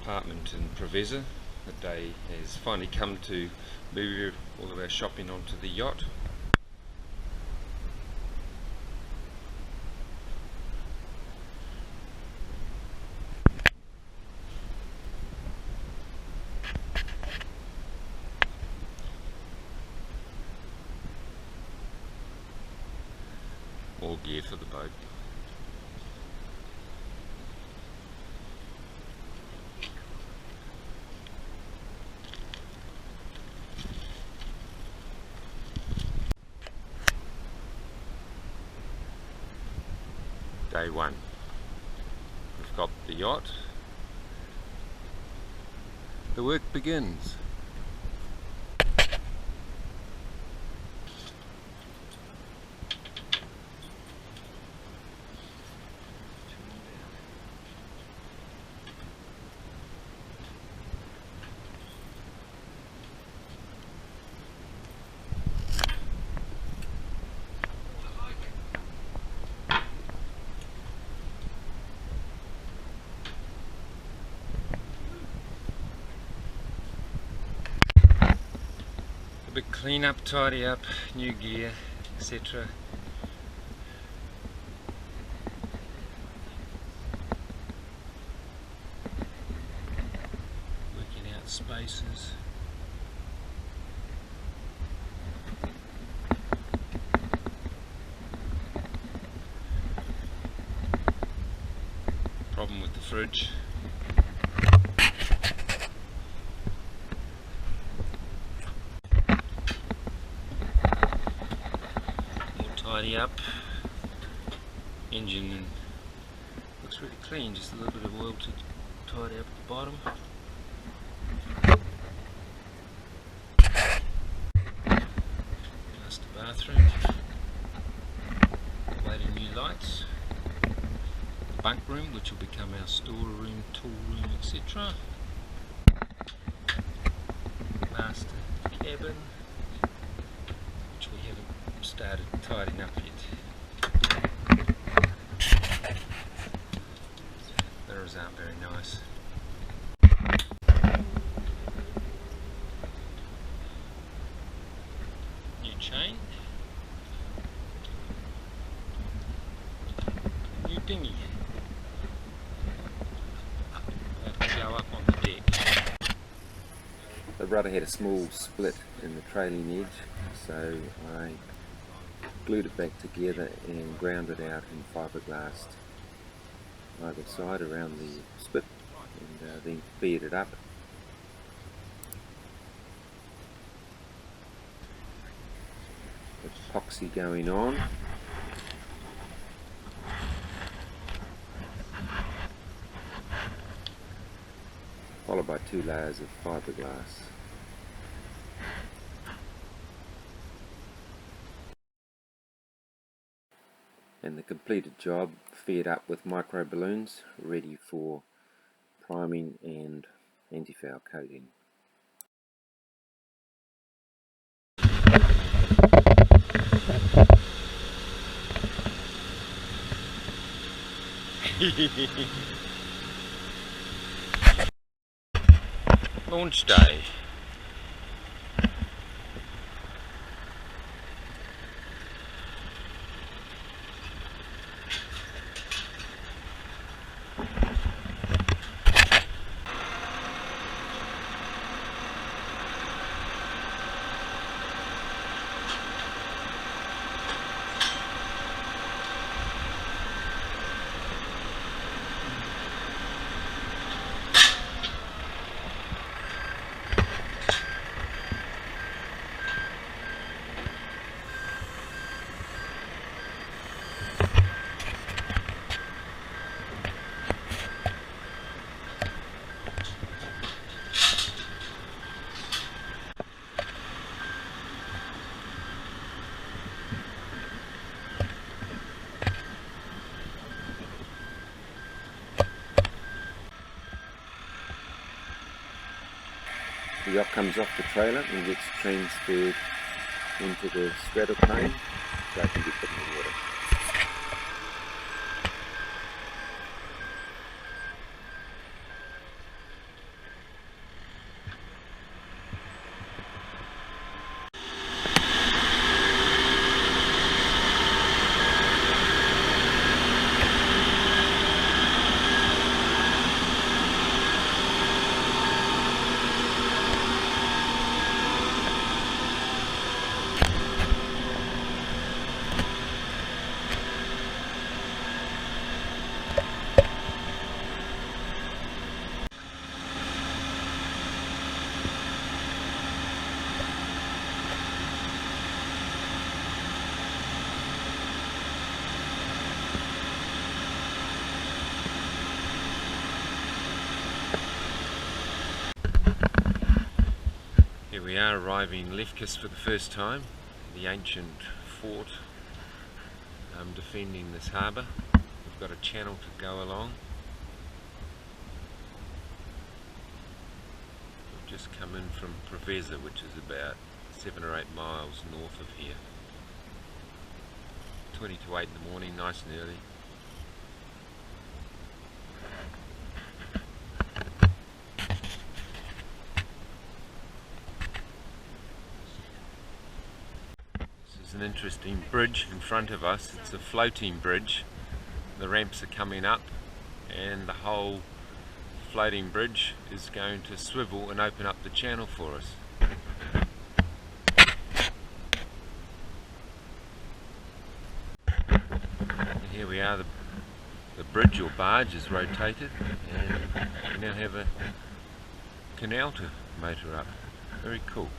apartment in Preveza. The day has finally come to move all of our shopping onto the yacht. All geared for the boat. Day one. We've got the yacht. The work begins. Big clean up, tidy up, new gear, etc. Working out spaces. Problem with the fridge. Tidy up. Engine looks really clean, just a little bit of oil to tidy up at the bottom. Master bathroom. Later new lights. The bunk room, which will become our storeroom, tool room, etc. Master cabin, which we haven't started tidying up yet. Mirrors aren't very nice. New chain. New dinghy. That'll go up on the deck. The rudder had a small split in the trailing edge, so I glued it back together and ground it out in fiberglass either side around the split, and then feed it up. Epoxy going on. Followed by 2 layers of fiberglass. And the completed job fed up with micro balloons, ready for priming and anti-foul coating. Launch day. The yacht comes off the trailer and gets transferred into the straddle crane so it can be put in the water. we are arriving in Lefkas for the first time, the ancient fort defending this harbour. We've got a channel to go along. We've just come in from Preveza, which is about 7 or 8 miles north of here. 20 to 8 in the morning, nice and early. An interesting bridge in front of us. It's a floating bridge. The ramps are coming up and the whole floating bridge is going to swivel and open up the channel for us. And here we are, the bridge or barge is rotated and we now have a canal to motor up. Very cool.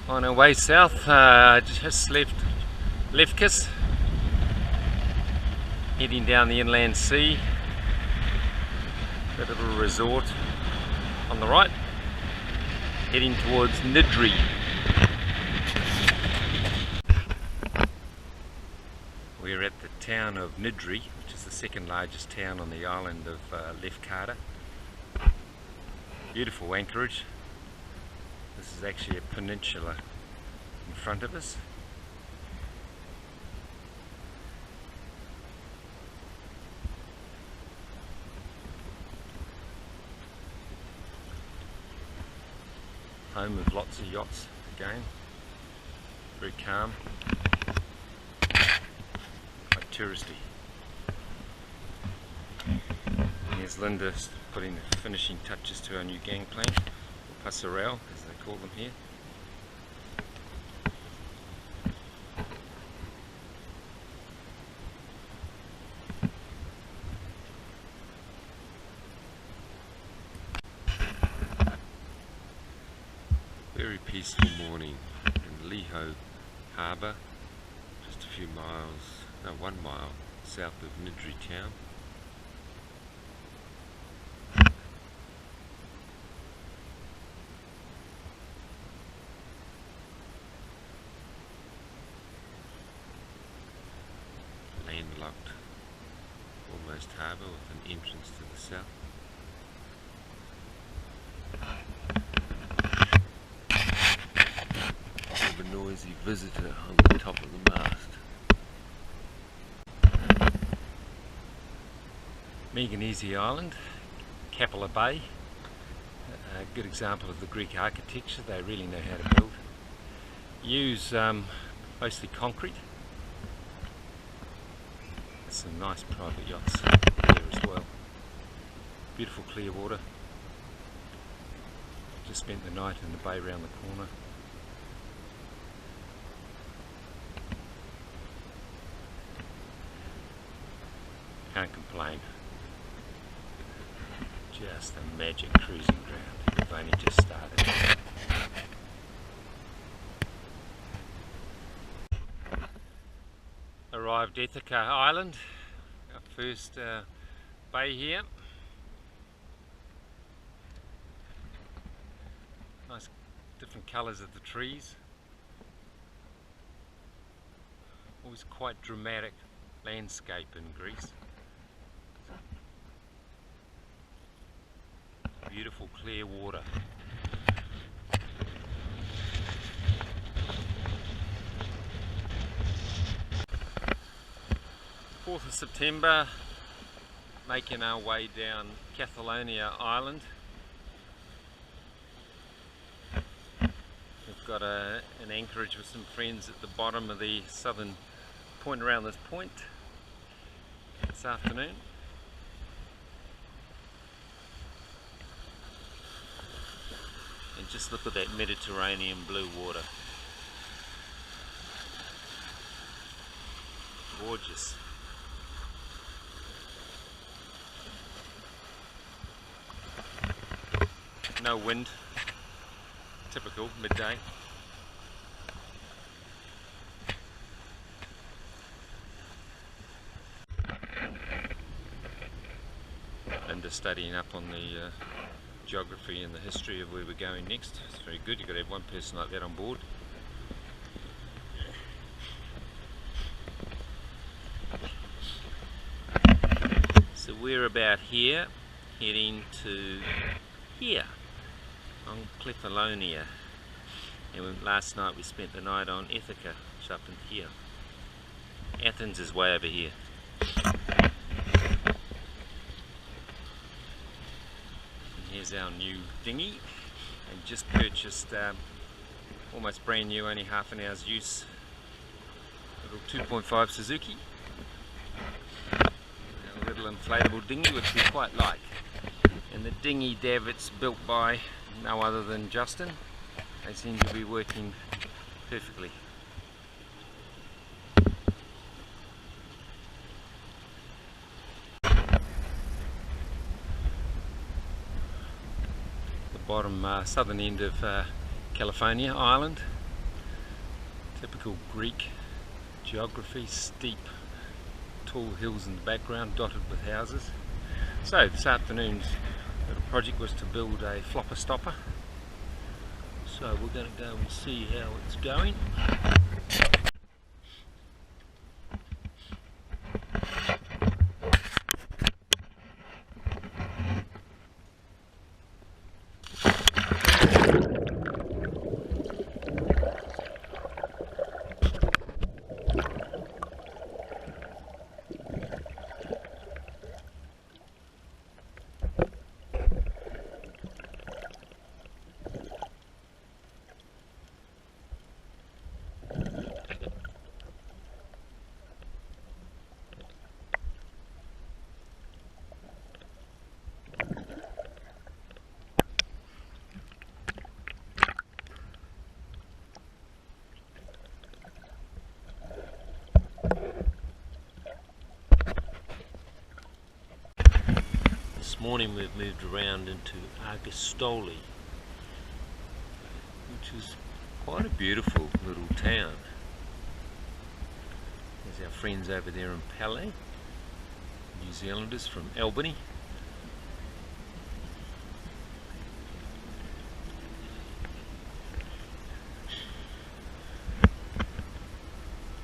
On our way south, just left Lefkas, heading down the inland sea. Got a little resort on the right, heading towards Nidri. We're at the town of Nidri, which is the second largest town on the island of Lefkas. Beautiful anchorage. This is actually a peninsula in front of us. Home of lots of yachts again. Very calm. Quite touristy. Here's Linda putting the finishing touches to our new gangplank. Passerelle, as they call them here. Very peaceful morning in Liho Harbour, just a few miles, no 1 mile south of Nidri town. Landlocked almost harbour with an entrance to the south. Of a noisy visitor on the top of the mast. Meganese Island, Kapila Bay, a good example of the Greek architecture. They really know how to build. Use mostly concrete. Some nice private yachts there as well. Beautiful clear water. Just spent the night in the bay round the corner. Can't complain. Just a magic cruising ground. We've only just started. Arrived at Ithaca Island, our first bay here. Nice different colours of the trees. Always quite dramatic landscape in Greece. Beautiful clear water. 4th of September, making our way down Catalonia Island. We've got an anchorage with some friends at the bottom of the southern point around this point this afternoon. And just look at that Mediterranean blue water. gorgeous. No wind, typical midday. And just studying up on the geography and the history of where we're going next. It's very good. You've got to have one person like that on board. So we're about here, heading to here on Kefalonia, and last night we spent the night on Ithaca, which is up in here. Athens is way over here. And here's our new dinghy, and just purchased almost brand new, only half an hour's use, little 2.5 Suzuki. A little inflatable dinghy which we quite like. And the dinghy davits built by no other than Justin. They seem to be working perfectly. The bottom southern end of California Island. Typical Greek geography, steep tall hills in the background dotted with houses. So this afternoon's little project was to build a flopper stopper. So we're going to go and see how it's going. This morning we've moved around into Argostoli, which is quite a beautiful little town. There's our friends over there in Palais, New Zealanders from Albany.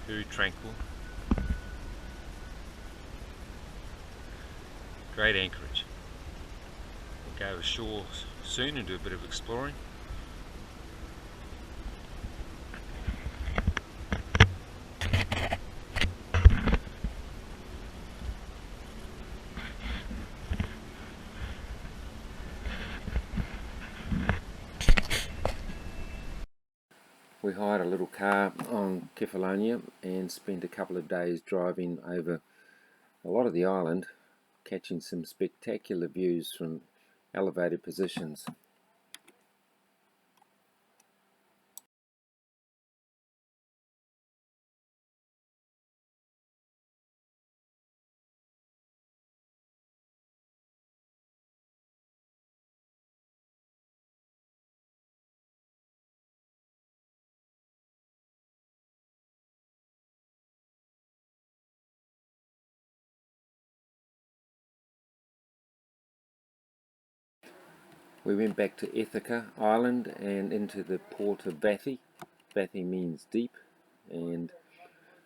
Very tranquil. Great anchorage. We'll go ashore soon and do a bit of exploring. We hired a little car on Kefalonia and spent a couple of days driving over a lot of the island, catching some spectacular views from elevated positions. We went back to Ithaca Island and into the port of Vathi. Vathi means deep, and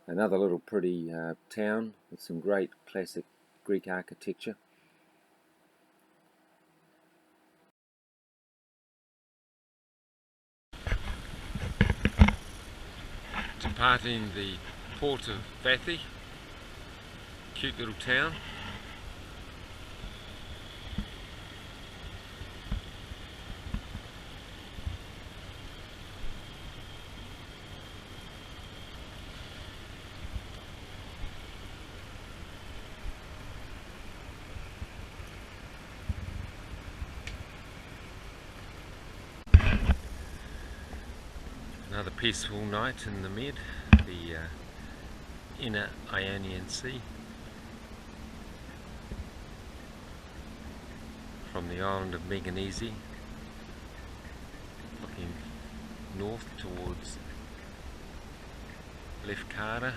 another little pretty town with some great classic Greek architecture. Departing the port of Vathi, cute little town. Another peaceful night in the Med. The inner Ionian Sea from the island of Meganese, looking north towards Lefkas,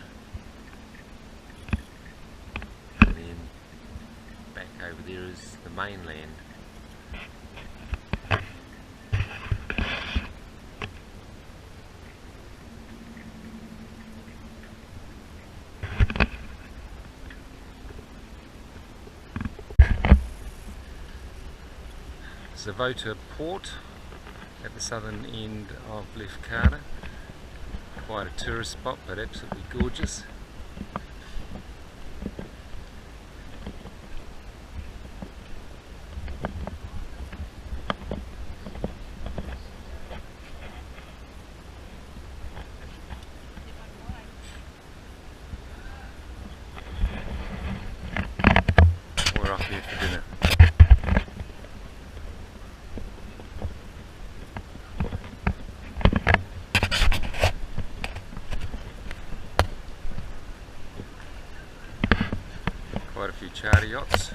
and then back over there is the mainland. Silverado port at the southern end of Lefkas. Quite a tourist spot, but absolutely gorgeous. We're off here for dinner. Quite a few charter yachts.